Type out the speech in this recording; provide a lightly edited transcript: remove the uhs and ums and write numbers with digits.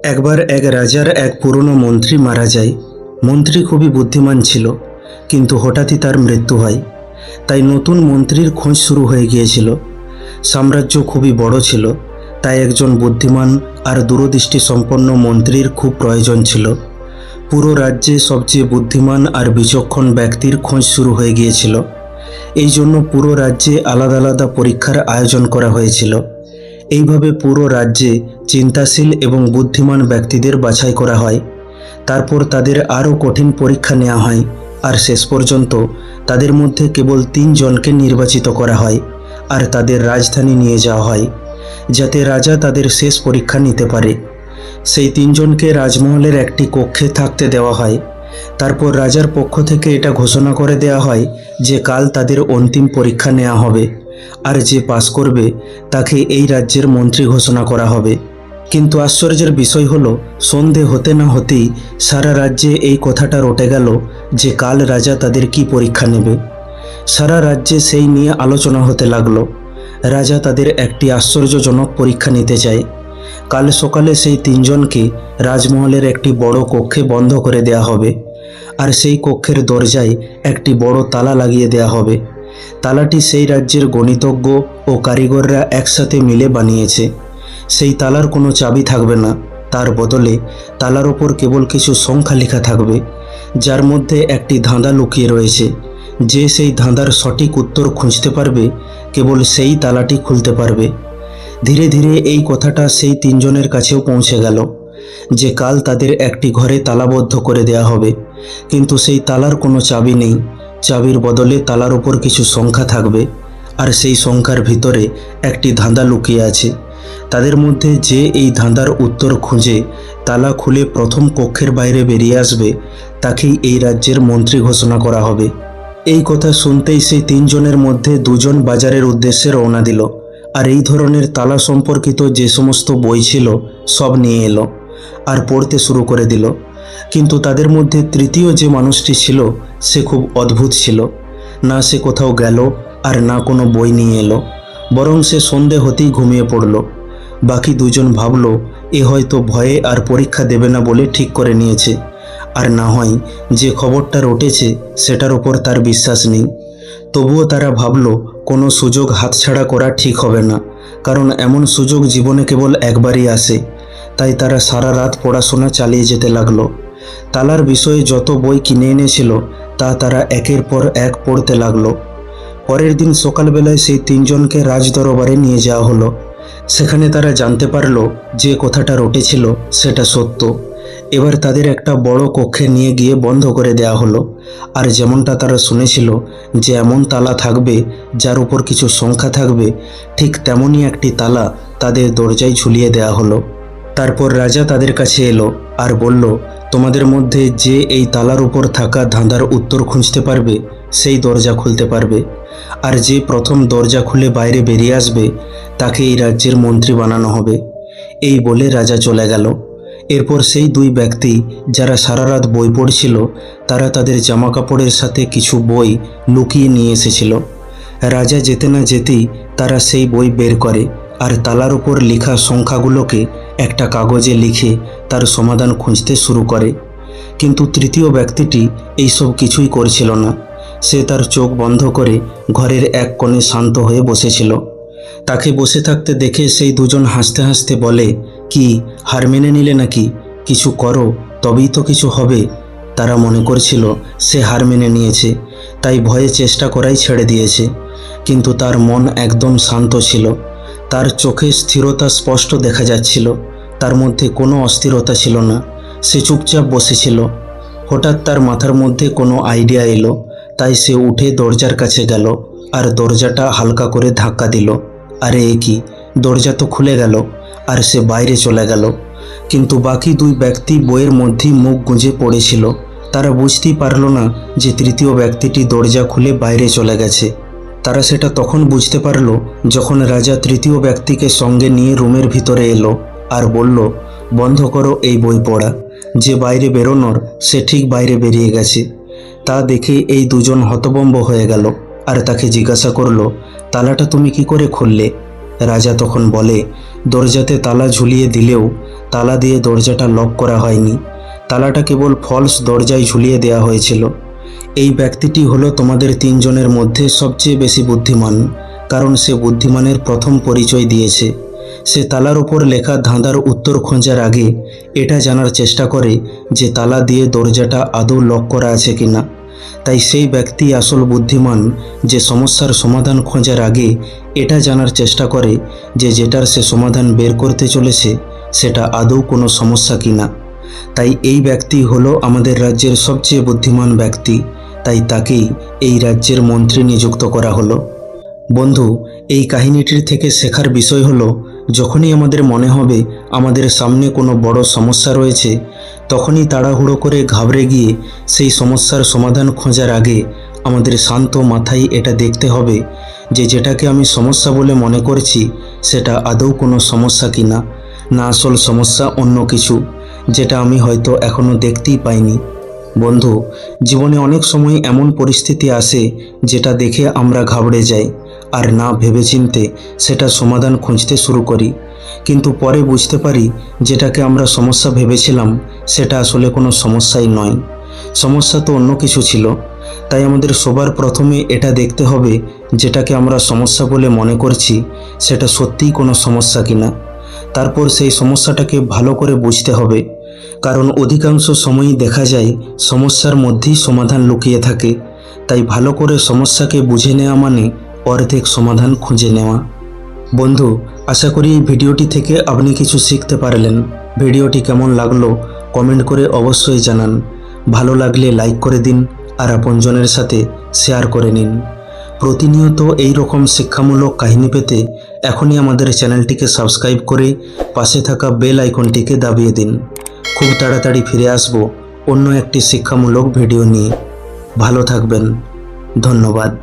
একবার এক রাজার এক পুরনো মন্ত্রী মারা যায়। মন্ত্রী খুবই বুদ্ধিমান ছিল, কিন্তু হঠাৎই তার মৃত্যু হয়। তাই নতুন মন্ত্রীর খোঁজ শুরু হয়ে গিয়েছিল। সাম্রাজ্য খুবই বড় ছিল, তাই একজন বুদ্ধিমান আর দূরদৃষ্টি সম্পন্ন মন্ত্রীর খুব প্রয়োজন ছিল। পুরো রাজ্যে সবচেয়ে বুদ্ধিমান আর বিচক্ষণ ব্যক্তির খোঁজ শুরু হয়ে গিয়েছিল। এই জন্য পুরো রাজ্যে আলাদা আলাদা পরীক্ষার আয়োজন করা হয়েছিল। এইভাবে পুরো রাজ্যে চিন্তাশীল এবং বুদ্ধিমান ব্যক্তিদের বাছাই করা হয়। তারপর তাদের আরও কঠিন পরীক্ষা নেওয়া হয়, আর শেষ পর্যন্ত তাদের মধ্যে কেবল 3 জনকে নির্বাচিত করা হয় আর তাদের রাজধানী নিয়ে যাওয়া হয়, যাতে রাজা তাদের শেষ পরীক্ষা নিতে পারে। সেই 3 জনকে রাজমহলের একটি কক্ষে থাকতে দেওয়া হয়। তারপর রাজার পক্ষ থেকে এটা ঘোষণা করে দেওয়া হয় যে কাল তাদের অন্তিম পরীক্ষা নেওয়া হবে, আর যে পাস করবে তাকে এই রাজ্যের মন্ত্রী ঘোষণা করা হবে। কিন্তু আশ্চর্যের বিষয় হলো, সন্ধে হতে না হতেই সারা রাজ্যে এই কথাটা রটে গেল যে কাল রাজা তাদের কি পরীক্ষা নেবে। সারা রাজ্যে সেই নিয়ে আলোচনা হতে লাগলো। রাজা তাদের একটি আশ্চর্যজনক পরীক্ষা নিতে চায়। কাল সকালে সেই 3 জনকে রাজমহলের একটি বড় কক্ষে বন্ধ করে দেয়া হবে, আর সেই কক্ষের দরজায় একটি বড় তালা লাগিয়ে দেয়া হবে। তালাটি সেই রাজ্যের গণিতজ্ঞ ও কারিগররা একসাথে মিলে বানিয়েছে। সেই তালার কোনো চাবি থাকবে না, তার বদলে তালার ওপর কেবল কিছু সংখ্যা লেখা থাকবে, যার মধ্যে একটি ধাঁধা লুকিয়ে রয়েছে। যে সেই ধাঁধার সঠিক উত্তর খুঁজতে পারবে, কেবল সেই তালাটি খুলতে পারবে। ধীরে ধীরে এই কথাটা সেই 3 জনের কাছেও পৌঁছে গেল যে কাল তাদের একটি ঘরে তালাবদ্ধ করে দেয়া হবে, কিন্তু সেই তালার কোনো চাবি নেই। চাবির বদলে তালার উপর কিছু সংখ্যা থাকবে, আর সেই সংখ্যার ভিতরে একটি ধাঁধা লুকিয়ে আছে। তাদের মধ্যে যে এই ধাঁধার উত্তর খুঁজে তালা খুলে প্রথম কক্ষের বাইরে বেরিয়ে আসবে, তাকেই এই রাজ্যের মন্ত্রী ঘোষণা করা হবে। এই কথা শুনতেই সেই 3 জনের মধ্যে 2 জন বাজারের উদ্দেশ্যে রওনা দিল, আর এই ধরনের তালা সম্পর্কিত যে সমস্ত বই ছিল সব নিয়ে এলো আর পড়তে শুরু করে দিল। কিন্তু তাদের মধ্যে তৃতীয় যে মানুষটি ছিল সে খুব অদ্ভুত ছিল। না সে কোথাও গেল আর না কোনো বই নিয়ে এলো, বরং সে সন্ধে হতেই ঘুমিয়ে পড়ল। বাকি 2 জন ভাবল এ হয়তো ভয়ে আর পরীক্ষা দেবে না বলে ঠিক করে নিয়েছে, আর না হয় যে খবরটা রটেছে সেটার ওপর তার বিশ্বাস নেই। তবুও তারা ভাবল কোনো সুযোগ হাতছাড়া করা ঠিক হবে না, কারণ এমন সুযোগ জীবনে কেবল একবারই আসে। তাই তারা সারা রাত পড়াশোনা চালিয়ে যেতে লাগলো। তালার বিষয়ে যত বই কিনে এনেছিল তা তারা একের পর এক পড়তে লাগলো। পরের দিন সকালবেলায় সেই 3 জনকে রাজদরবারে নিয়ে যাওয়া হলো। সেখানে তারা জানতে পারল যে কথাটা রটেছিল সেটা সত্য। এবার তাদের একটা বড় কক্ষে নিয়ে গিয়ে বন্ধ করে দেয়া হলো, আর যেমনটা তারা শুনেছিল যে এমন তালা থাকবে যার উপর কিছু সংখ্যা থাকবে, ঠিক তেমনই একটি তালা তাদের দরজায় ঝুলিয়ে দেয়া হলো। তারপর রাজা তাদের কাছে এলো আর বলল, তোমাদের মধ্যে যে এই তালার উপর থাকা ধাঁধার উত্তর খুঁজতে পারবে সেই দরজা খুলতে পারবে, আর যে প্রথম দরজা খুলে বাইরে বেরিয়ে আসবে তাকে এই রাজ্যের মন্ত্রী বানানো হবে। এই বলে রাজা চলে গেল। এরপর সেই 2 ব্যক্তি যারা সারা রাত বই পড়ছিল, তারা তাদের জামা কাপড়ের সাথে কিছু বই লুকিয়ে নিয়ে এসেছিল। রাজা যেতে না যেতেই তারা সেই বই বের করে আর তালার উপর লেখা সংখ্যাগুলোকে একটা কাগজে লিখে তার সমাধান খুঁজতে শুরু করে। কিন্তু তৃতীয় ব্যক্তিটি এইসব কিছুই করছিল না। সে তার চোখ বন্ধ করে ঘরের এক কোণে শান্ত হয়ে বসেছিল। তাকে বসে থাকতে দেখে সেই 2 জন হাসতে হাসতে বলে, কি হার মেনে নিলে নাকি? কিছু করো, তবেই তো কিছু হবে। তারা মনে করছিল সে হার মেনে নিয়েছে, তাই ভয়ে চেষ্টা করাই ছেড়ে দিয়েছে। কিন্তু তার মন একদম শান্ত ছিল। তার চোখে স্থিরতা স্পষ্ট দেখা যাচ্ছিল, তার মধ্যে কোনো অস্থিরতা ছিল না। সে চুপচাপ বসেছিল। হঠাৎ তার মাথার মধ্যে কোনো আইডিয়া এলো, তাই সে উঠে দরজার কাছে গেল আর দরজাটা হালকা করে ধাক্কা দিল। আরে এ কি, দরজা তো খুলে গেল, আর সে বাইরে চলে গেল। কিন্তু বাকি 2 ব্যক্তি বইয়ের মধ্যেই মুখ গুঁজে পড়েছিল। তারা বুঝতেই পারল না যে তৃতীয় ব্যক্তিটি দরজা খুলে বাইরে চলে গেছে। তারা সেটা তখন বুঝতে পারল যখন রাজা তৃতীয় ব্যক্তিকে সঙ্গে নিয়ে রুমের ভিতরে এলো আর বলল, বন্ধ করো এই বই পড়া। যে বাইরে বেরোনোর সে ঠিক বাইরে বেরিয়ে গেছে। তা দেখে এই 2 জন হতভম্ব হয়ে গেল আর তাকে জিজ্ঞাসা করলো, তালাটা তুমি কি করে খুললে? রাজা তখন বলে, দরজাতে তালা ঝুলিয়ে দিলেও তালা দিয়ে দরজাটা লক করা হয়নি, তালাটা কেবল ফলস দরজায় ঝুলিয়ে দেওয়া হয়েছিল। এই ব্যক্তিটি হলো তোমাদের তিনজনের মধ্যে সবচেয়ে বেশি বুদ্ধিমান, কারণ সে বুদ্ধিমানের প্রথম পরিচয় দিয়েছে। সে তালার ওপর লেখা ধাঁধার উত্তর খোঁজার আগে এটা জানার চেষ্টা করে যে তালা দিয়ে দরজাটা আদৌ লক করা আছে কিনা। তাই সেই ব্যক্তি আসল বুদ্ধিমান, যে সমস্যার সমাধান খোঁজার আগে এটা জানার চেষ্টা করে যে যেটার সে সমাধান বের করতে চলেছে সেটা আদৌ কোনো সমস্যা কিনা। তাই এই ব্যক্তি হলো আমাদের রাজ্যের সবচেয়ে বুদ্ধিমান ব্যক্তি, তাই তাকেই এই রাজ্যের মন্ত্রী নিযুক্ত করা হলো। বন্ধু, এই কাহিনীটির থেকে শেখার বিষয় হলো, যখনই আমাদের মনে হবে আমাদের সামনে কোনো বড় সমস্যা রয়েছে, তখনই তাড়াহুড়ো করে ঘাবড়ে গিয়ে সেই সমস্যার সমাধান খোঁজার আগে আমাদের শান্ত মাথায় এটা দেখতে হবে যে যেটাকে আমি সমস্যা বলে মনে করছি সেটা আদৌ কোনো সমস্যা কিনা, না আসল সমস্যা অন্য কিছু, যেটা আমি হয়তো এখনও দেখতেই পাইনি। বন্ধু, জীবনে অনেক সময় এমন পরিস্থিতি আসে যেটা দেখে আমরা ঘাবড়ে যাই আর না ভেবেচিন্তে সেটা সমাধান খুঁজতে শুরু করি, কিন্তু পরে বুঝতে পারি যেটাকে আমরা সমস্যা ভেবেছিলাম সেটা আসলে কোনো সমস্যাই নয়, সমস্যা তো অন্য কিছু ছিল। তাই আমাদের সবার প্রথমে এটা দেখতে হবে যেটাকে আমরা সমস্যা বলে মনে করছি সেটা সত্যিই কোনো সমস্যা কিনা। তারপর সেই সমস্যাটাকে ভালো করে বুঝতে হবে, কারণ অধিকাংশ সময়ই দেখা যায় সমস্যার মধ্যেই সমাধান লুকিয়ে থাকে। তাই ভালো করে সমস্যাকে বুঝে নেওয়া মানে অর্ধেক সমাধান খুঁজে নেওয়া। বন্ধু, আশা করি এই ভিডিওটি থেকে আপনি কিছু শিখতে পারলেন। ভিডিওটি কেমন লাগলো কমেন্ট করে অবশ্যই জানান। ভালো লাগলে লাইক করে দিন আর আপনজনের সাথে শেয়ার করে নিন। প্রতিনিয়ত এই রকম শিক্ষামূলক কাহিনী পেতে এখনই আমাদের চ্যানেলটিকে সাবস্ক্রাইব করে পাশে থাকা বেল আইকনটিকে দাবিয়ে দিন। খুব তাড়াতাড়ি ফিরে আসব অন্য একটি শিক্ষামূলক ভিডিও নিয়ে। ভালো থাকবেন। ধন্যবাদ।